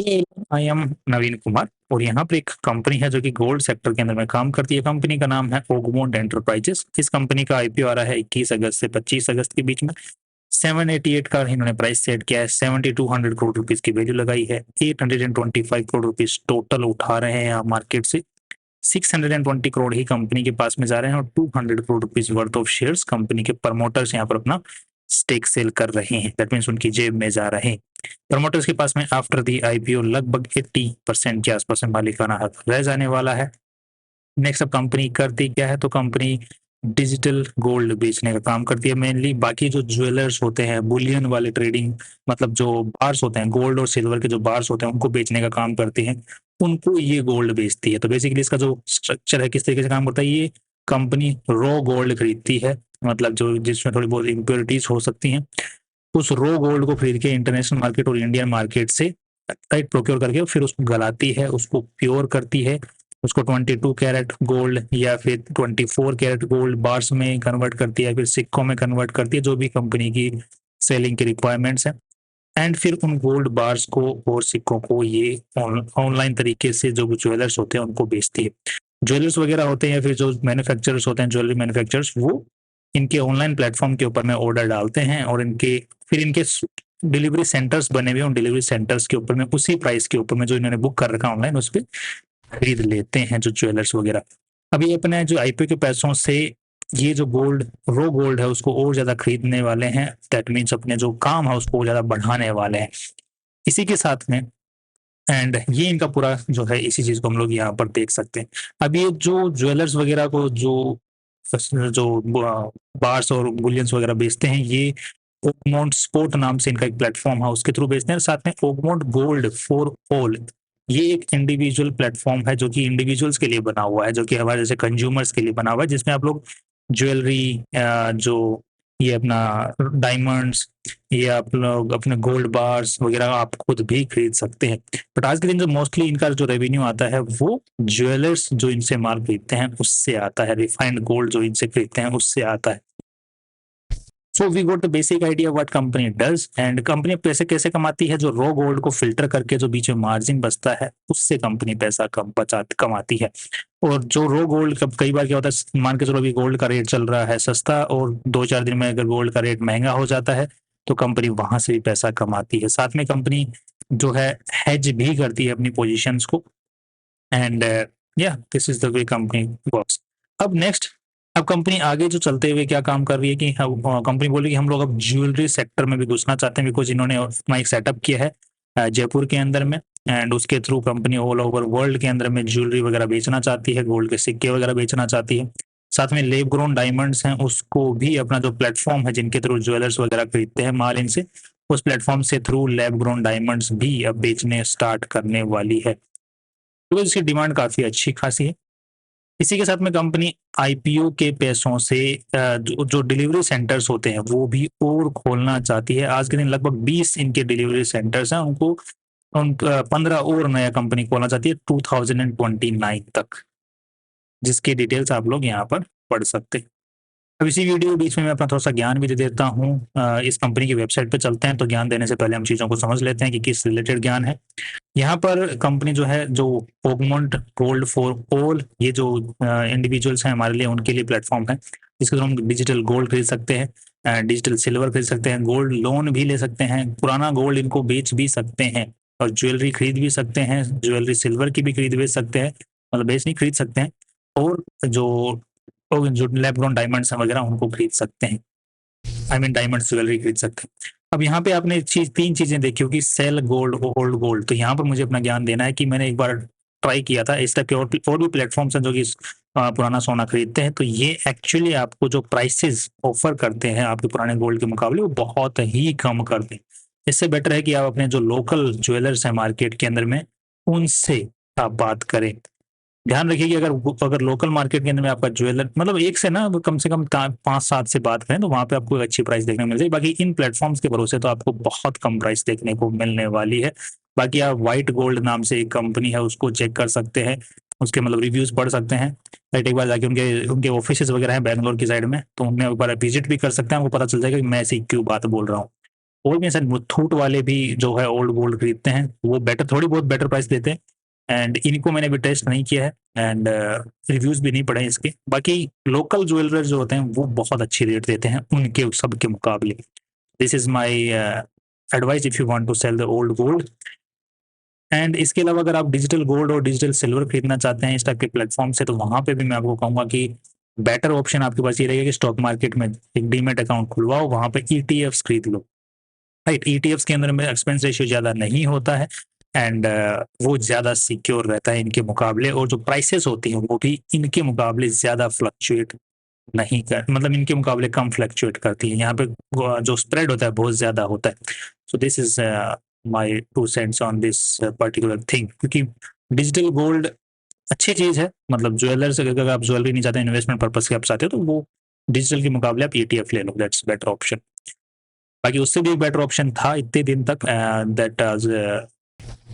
Hello, I am नवीन कुमार और यहाँ पर एक कंपनी है जो कि गोल्ड सेक्टर के अंदर में काम करती है। कंपनी का नाम है ओगमोंट एंटरप्राइजेस। इस कंपनी का आईपीओ आ रहा है 21 अगस्त से 25 अगस्त के बीच में। 788 का इन्होंने प्राइस सेट किया है। 7200 करोड़ रुपीज की वैल्यू लगाई है। 825 करोड़ रुपीज टोटल उठा रहे हैं यहाँ मार्केट से। 620 करोड़ ही कंपनी के पास में जा रहे हैं और 200 crore rupees worth of shares company के प्रमोटर्स यहाँ पर अपना स्टेक सेल कर रहे हैं। दैट मीन्स उनकी जेब में जा रहे हैं। प्रमोटर्स के पास में आफ्टर दी आईपीओ लगभग 80% के आसपास में मालिकाना हक रह जाने वाला है। नेक्स्ट अब कंपनी करती क्या है, तो कंपनी डिजिटल गोल्ड बेचने का काम करती है मेनली। बाकी जो ज्वेलर्स होते हैं, बुलियन वाले ट्रेडिंग, मतलब जो बार्स होते हैं, गोल्ड और सिल्वर के जो बार्स होते हैं उनको बेचने का काम करती है, उनको ये गोल्ड बेचती है। तो बेसिकली इसका जो स्ट्रक्चर है, किस तरीके से काम करता है, ये कंपनी रॉ गोल्ड खरीदती है, मतलब जो जिसमें थोड़ी बहुत इम्प्योरिटीज हो सकती हैं, उस रो गोल्ड को खरीद के इंटरनेशनल मार्केट और इंडियन मार्केट से राइट प्रोक्योर करके फिर उसको गलाती है, उसको प्योर करती है, उसको 22 कैरेट गोल्ड या फिर 24 कैरेट गोल्ड बार्स में कन्वर्ट करती है, फिर सिक्कों में कन्वर्ट करती है, जो भी कंपनी की सेलिंग की रिक्वायरमेंट्स है। एंड फिर उन गोल्ड बार्स को और सिक्कों को ये ऑनलाइन तरीके से जो ज्वेलर्स होते हैं उनको बेचती है। ज्वेलर्स वगैरह होते हैं या फिर जो मैन्युफैक्चरर्स होते हैं, ज्वेलरी मैन्युफैक्चरर्स, वो इनके ऑनलाइन प्लेटफॉर्म के ऊपर में ऑर्डर डालते हैं और इनके डिलीवरी सेंटर्स बने हुए, उन डिलीवरी सेंटर्स के ऊपर में उसी प्राइस के ऊपर में जो इन्होंने बुक कर रखा ऑनलाइन, उस पर खरीद लेते हैं जो ज्वेलर्स वगैरह। अभी अपने जो आईपीओ के पैसों से ये जो गोल्ड रो गोल्ड है उसको और ज्यादा खरीदने वाले हैं। दैट मीन्स अपने जो काम है उसको ज्यादा बढ़ाने वाले हैं इसी के साथ में। एंड ये इनका पूरा जो है, इसी चीज को हम लोग यहाँ पर देख सकते हैं। अब ये जो ज्वेलर्स वगैरह को जो बार्स और बुलियंस वगैरह बेचते हैं, ये ओगमोंट स्पोर्ट नाम से इनका एक प्लेटफॉर्म है, उसके थ्रू बेचते हैं। साथ में ओगमोंट गोल्ड फॉर ऑल, ये एक इंडिविजुअल प्लेटफॉर्म है जो कि इंडिविजुअल्स के लिए बना हुआ है, जो कि हमारे जैसे कंज्यूमर्स के लिए बना हुआ है, जिसमें आप लोग ज्वेलरी, जो ये अपना डायमंड्स, ये आप लोग अपने गोल्ड बार्स वगैरह आप खुद भी खरीद सकते हैं। बट आज के दिन जो मोस्टली इनका जो रेवेन्यू आता है वो ज्वेलर्स जो इनसे माल खरीदते हैं उससे आता है, रिफाइंड गोल्ड जो इनसे खरीदते हैं उससे आता है। So we got the basic idea what company does. And company पैसे कैसे कमाती है, जो रॉ गोल्ड को फिल्टर करके जो बीच में मार्जिन बचता है उससे कंपनी पैसा कमाती है। और जो रॉ गोल्ड, कई बार क्या होता है, मान के चलो अभी गोल्ड का रेट चल रहा है सस्ता और 2-4 दिन में अगर गोल्ड का रेट महंगा हो जाता है तो कंपनी वहां से भी पैसा कमाती है। साथ में कंपनी जो है हेज भी करती है अपनी पोजिशंस को। एंड या this is the way company works. अब नेक्स्ट, अब कंपनी आगे जो चलते हुए क्या काम कर रही है कि कंपनी बोली कि हम लोग अब ज्वेलरी सेक्टर में भी घुसना चाहते हैं, बिकॉज इन्होंने अपना एक सेटअप किया है जयपुर के अंदर में। एंड उसके through company all over world के अंदर में ज्वेलरी वगैरह बेचना चाहती है, गोल्ड के सिक्के वगैरह बेचना चाहती है। साथ में लेब ग्रोन डायमंड्स हैं, उसको भी अपना जो प्लेटफॉर्म है जिनके थ्रू ज्वेलर्स वगैरह खरीदते हैं माल इनसे, उस प्लेटफॉर्म से थ्रू लैब ग्रोन डायमंड्स भी अब बेचने स्टार्ट करने वाली है, तो इसकी डिमांड काफी अच्छी खासी है। इसी के साथ में कंपनी आईपीओ के पैसों से जो डिलीवरी सेंटर्स होते हैं वो भी और खोलना चाहती है। आज के दिन लगभग 20 इनके डिलीवरी सेंटर्स हैं, उनको 15 और नया कंपनी खोलना चाहती है 2029 तक, जिसकी डिटेल्स आप लोग यहाँ पर पढ़ सकते हैं। अब इसी वीडियो के बीच में मैं अपना थोड़ा सा ज्ञान भी दे देता हूँ। इस कंपनी की वेबसाइट पे चलते हैं, तो ज्ञान देने से पहले हम चीज़ों को समझ लेते हैं कि किस रिलेटेड ज्ञान है। यहाँ पर कंपनी जो है, जो ओगमोंट गोल्ड फॉर ऑल, ये जो इंडिविजुअल्स हैं हमारे लिए, उनके लिए प्लेटफॉर्म है जिसके थ्रू हम डिजिटल गोल्ड खरीद सकते हैं, डिजिटल सिल्वर खरीद सकते हैं, गोल्ड लोन भी ले सकते हैं, पुराना गोल्ड इनको बेच भी सकते हैं, और ज्वेलरी खरीद भी सकते हैं, ज्वेलरी सिल्वर की भी खरीद बेच सकते हैं, मतलब बेच नहीं खरीद सकते हैं। और जो लैब ग्रोन डायमंड्स वगैरह उनको खरीद सकते हैं, आई मीन डायमंड्स ज्वेलरी खरीद सकते हैं। अब यहाँ पे आपने तीन चीजें देखी होगी, सेल गोल्ड, होल्ड गोल्ड। तो यहाँ पर मुझे अपना ज्ञान देना है कि मैंने एक बार ट्राई किया था इस टाइप के और भी प्लेटफॉर्म्स हैं जो कि पुराना सोना खरीदते हैं, तो ये एक्चुअली आपको जो प्राइसेस ऑफर करते हैं आपके पुराने गोल्ड के मुकाबले वो बहुत ही कम करते हैं। इससे बेटर है कि आप अपने जो लोकल ज्वेलर्स हैं मार्केट के अंदर में उनसे आप बात करें। ध्यान रखिए कि अगर लोकल मार्केट के अंदर में आपका ज्वेलर, मतलब एक से ना कम से कम 5-7 से बात करें तो वहां पे आपको एक अच्छी प्राइस देखने को मिल जाएगी। बाकी इन प्लेटफॉर्म्स के भरोसे तो आपको बहुत कम प्राइस देखने को मिलने वाली है। बाकी आप व्हाइट गोल्ड नाम से एक कंपनी है उसको चेक कर सकते हैं, उसके मतलब रिव्यूज पढ़ सकते हैं। राइट, एक बार जाके उनके उनके ऑफिस वगैरह हैं बैंगलोर की साइड में, तो उनमें एक बार विजिट भी कर सकते हैं, आपको पता चल जाएगा कि मैं ऐसी क्यों बात बोल रहा हूँ। और भी सर मुथूट वाले भी जो है ओल्ड गोल्ड खरीदते हैं, वो बेटर, थोड़ी बहुत बेटर प्राइस देते हैं। एंड इनको मैंने भी टेस्ट नहीं किया है, एंड रिव्यूज भी नहीं पढ़े इसके। बाकी लोकल ज्वेलर्स जो होते हैं वो बहुत अच्छी रेट देते हैं उनके सबके मुकाबले। This is my advice if you want to sell the old gold. And इसके अलावा अगर आप डिजिटल गोल्ड और डिजिटल सिल्वर खरीदना चाहते हैं इस टाइप के प्लेटफॉर्म से, तो वहां पे भी मैं आपको कहूंगा कि बेटर ऑप्शन आपके पास ये रहेगा कि स्टॉक मार्केट में एक डीमेट अकाउंट खुलवाओ, वहां पे ईटीएफ्स खरीद लो। राइट, ईटीएफ्स के अंदर में एक्सपेंस रेशियो ज्यादा नहीं होता है, एंड वो ज्यादा सिक्योर रहता है इनके मुकाबले, और जो प्राइसेस होती हैं वो भी इनके मुकाबले ज्यादा फ्लक्चुएट नहीं कर, मतलब इनके मुकाबले कम फ्लक्चुएट करती है। यहाँ पे जो स्प्रेड होता है बहुत ज्यादा होता है। So this is my two cents on this particular thing. क्योंकि डिजिटल गोल्ड अच्छी चीज है, मतलब ज्वेलर्स, अगर आप ज्वेलरी नहीं चाहते, इन्वेस्टमेंट पर्पज से आप चाहते हो, तो वो डिजिटल के मुकाबले आप ईटीएफ ले लो, दैट्स बेटर ऑप्शन। बाकी उससे भी एक बेटर ऑप्शन था इतने दिन तक, that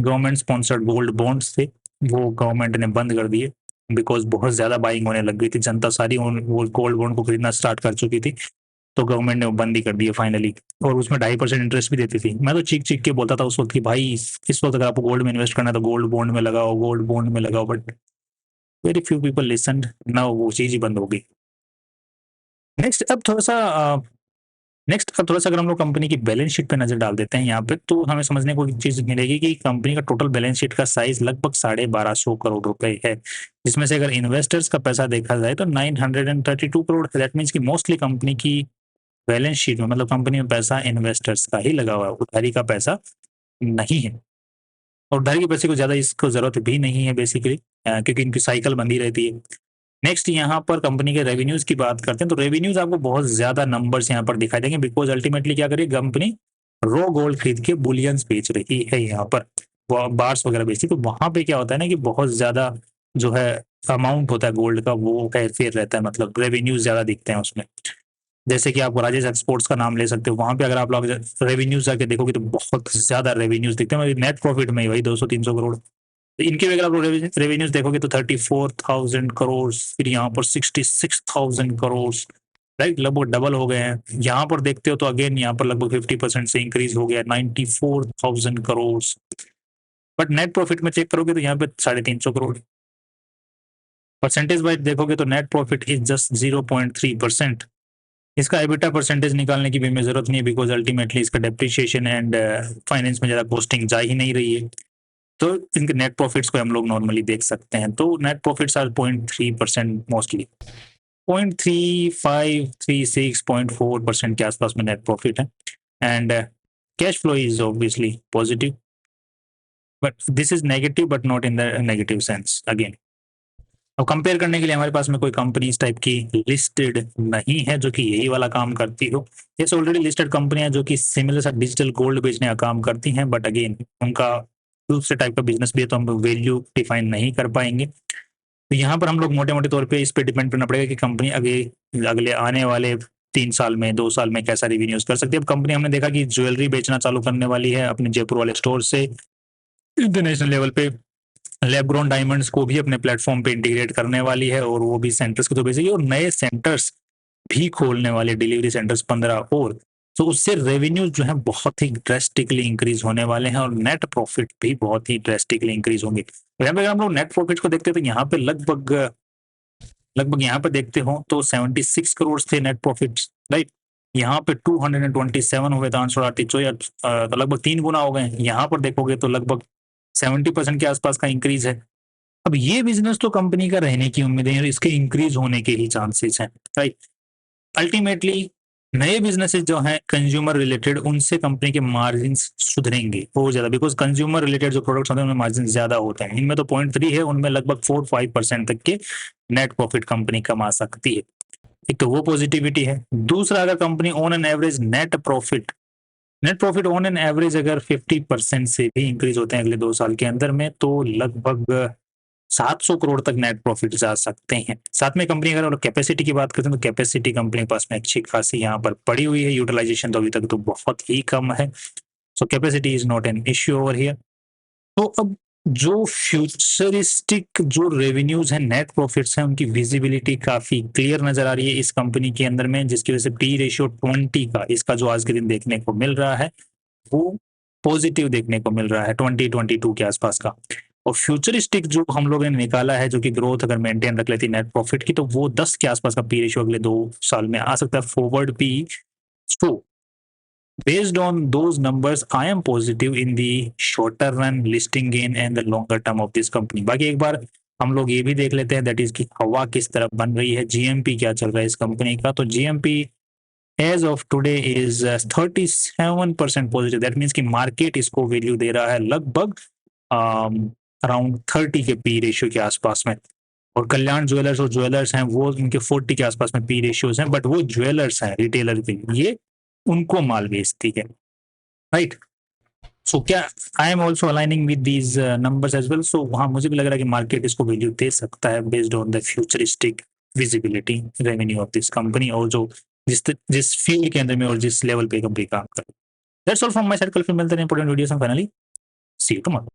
government sponsored gold bonds थे, वो गवर्नमेंट ने बंद कर दिए, बिकॉज बहुत ज्यादा बाइंग होने लग गई थी, जनता सारी वो गोल्ड बॉन्ड को खरीदना स्टार्ट कर चुकी थी, तो गवर्नमेंट ने वो बंद ही कर दिया फाइनली। और उसमें 2.5% इंटरेस्ट भी देती थी। मैं तो चीख चीख के बोलता था उस वक्त कि भाई इस वक्त अगर आपको गोल्ड में इन्वेस्ट करना है तो गोल्ड बॉन्ड में लगाओ, गोल्ड बॉन्ड में लगाओ, but very few people listen ना, वो चीज ही बंद हो गई। नेक्स्ट अब थोड़ा सा अगर हम लोग कंपनी की बैलेंस शीट पे नजर डाल देते हैं यहाँ पे, तो हमें समझने को एक चीज मिलेगी कि कंपनी का टोटल बैलेंस शीट का साइज लगभग 1250 करोड़ रुपए है, जिसमें से अगर इन्वेस्टर्स का पैसा देखा जाए तो 932 करोड़ है। दैट मीन्स कि मोस्टली कंपनी की बैलेंस शीट में, मतलब कंपनी में पैसा इन्वेस्टर्स का ही लगा हुआ है, उधारी का पैसा नहीं है। और उधारी के पैसे को ज्यादा इसको जरूरत भी नहीं है बेसिकली, क्योंकि इनकी साइकिल बंदी रहती है। नेक्स्ट यहाँ पर कंपनी के रेवेन्यूज की बात करते हैं, तो रेवेन्यूज आपको बहुत ज्यादा नंबर्स यहाँ पर दिखाई देंगे, बिकॉज अल्टीमेटली क्या करिए कंपनी रो गोल्ड खरीद के बुलियंस बेच रही है, यहाँ पर बार्स वगैरह बेचती, तो वहां पे क्या होता है ना कि बहुत ज्यादा जो है अमाउंट होता है गोल्ड का, वो हेरफेर रहता है, मतलब रेवेन्यूज ज्यादा दिखते हैं उसमें। जैसे कि आप राजेश एक्सपोर्ट्स का नाम ले सकते हो, वहां पे अगर आप लोग रेवेन्यूज जाके देखोगे तो बहुत ज्यादा रेवेन्यूज दिखते हैं, नेट प्रॉफिट में ही वही 200-300 करोड़। इनके भी अगर आप रेवेन्यूज देखोगे तो 34,000 करोड़, फिर यहाँ पर 66,000 करोड़, राइट, लगभग डबल हो गए हैं। यहाँ पर देखते हो तो अगेन यहाँ पर लगभग 50% से इंक्रीज हो गया, 94,000 करोड़। बट नेट प्रॉफिट में चेक करोगे तो यहाँ पे 350 करोड़। परसेंटेज वाइज देखोगे तो नेट प्रॉफिट इज जस्ट 0.3%। इसका एबिटा परसेंटेज निकालने की भी हमें जरूरत नहीं है, बिकॉज अल्टीमेटली इसका डेप्रिशिएशन एंड फाइनेंस में ज्यादा कॉस्टिंग जा ही नहीं रही है, तो इनके नेट प्रॉफिट्स को हम लोग नॉर्मली देख सकते हैं। तो नेट प्रॉफिट्स आर 0.3% मोस्टली, 0.35, 36, 0.4% के आसपास में नेट प्रॉफिट है। And cash flow is obviously positive, but this is negative but not in the negative sense again. अब कंपेयर करने के लिए हमारे पास में कोई कंपनी इस टाइप की लिस्टेड नहीं है जो कि यही वाला काम करती हो। ये ऑलरेडी लिस्टेड कंपनियां जो कि सिमिलर सा डिजिटल गोल्ड बेचने का काम करती हैं, बट अगेन उनका दूसरे टाइप का बिजनेस भी है, तो हम वैल्यू डिफाइन नहीं कर पाएंगे। तो यहाँ पर हम लोग मोटे मोटे तौर पे इस पे डिपेंड करना पड़ेगा कि कंपनी अगले आने वाले 3 साल में, 2 साल में कैसा रिवेन्यूज कर सकती है। अब कंपनी हमने देखा कि ज्वेलरी बेचना चालू करने वाली है अपने जयपुर वाले स्टोर से, इंटरनेशनल लेवल पे लैब ग्रोन डायमंड्स को भी अपने प्लेटफॉर्म पे इंटीग्रेट करने वाली है, और वो भी सेंटर्स को तो बेचेगी, और नए सेंटर्स भी खोलने वाले, डिलीवरी सेंटर्स 15 और। तो उससे रेवेन्यू जो है बहुत ही ड्रेस्टिकली इंक्रीज होने वाले हैं, और नेट प्रॉफिट भी बहुत ही ड्रेस्टिकली इंक्रीज होंगे। यहाँ पे अगर हम लोग नेट प्रॉफिट को देखते हैं तो यहाँ पे लगभग यहाँ पे देखते हो तो 76 करोड़ थे नेट प्रॉफिट, राइट। यहाँ पे 227 हुए थे आंसर आती, तो लगभग 3 गुना हो गए। यहाँ पर देखोगे तो लगभग 70% के आसपास का इंक्रीज है। अब ये बिजनेस तो कंपनी का रहने की उम्मीद है, इसके इंक्रीज होने के ही चांसेस हैं, राइट। अल्टीमेटली नए बिजनेसेस जो हैं कंज्यूमर रिलेटेड, उनसे कंपनी के मार्जिन सुधरेंगे बहुत ज्यादा, बिकॉज कंज्यूमर रिलेटेड जो प्रोडक्ट्स होते हैं उनमें मार्जिन ज्यादा होते हैं। इनमें तो 0.3 है, उनमें लगभग 4-5% तक के नेट प्रॉफिट कंपनी कमा सकती है। एक तो वो पॉजिटिविटी है। दूसरा, अगर company on an average net profit on an average अगर 50% से भी इंक्रीज होते हैं अगले 2 साल के अंदर में, तो लगभग 700 करोड़ तक नेट प्रॉफिट जा सकते हैं। साथ में कंपनी अगर कैपेसिटी की बात करते हैं तो कैपेसिटी कंपनी के पास में अच्छी खासी यहाँ पर पड़ी हुई है, यूटिलाइजेशन तो अभी तक तो बहुत ही कम है, so capacity is not an issue over here. तो अब जो फ्यूचरिस्टिक जो रेवेन्यूज हैं, नेट प्रॉफिट्स हैं, उनकी विजिबिलिटी काफी क्लियर नजर आ रही है इस कंपनी के अंदर में, जिसकी वजह से पी रेशियो 20 का इसका जो आज के दिन देखने को मिल रहा है वो पॉजिटिव देखने को मिल रहा है 2022 के आसपास का। और फ्यूचरिस्टिक जो हम लोगों ने निकाला है, जो कि ग्रोथ अगर मेंटेन रख लेती नेट प्रॉफिट की, तो वो 10 के आसपास का पी रेशियो अगले 2 साल में आ सकता है forward P. So based on those numbers I am positive in the shorter run listing gain and the longer term of this company। बाकी एक बार हम लोग ये भी देख लेते हैं दैट इज की हवा किस तरफ बन रही है, जीएमपी क्या चल रहा है इस कंपनी का। तो GMP as of today is 37% positive. That means कि मार्केट इसको वैल्यू दे रहा है लगभग अराउंड 30 के पी रेशियो के आसपास में। और कल्याण ज्वेलर्स और ज्वेलर्स हैं वो उनके 40 के आसपास में पी रेशियोज हैं, बट वो ज्वेलर्स हैं रिटेलर के लिए, ये उनको माल बेचती है, राइट। सो क्या I am also aligning with these numbers as well. So हाँ, मुझे भी लग रहा है कि मार्केट इसको वैल्यू दे सकता है based on the futuristic visibility revenue of this company, और जो जिस फील्ड के अंदर में और जिस लेवल पे कंपनी काम कर। That's all from my side. कल फिर मिलते हैं इंपॉर्टेंट वीडियोस में। Finally see you tomorrow.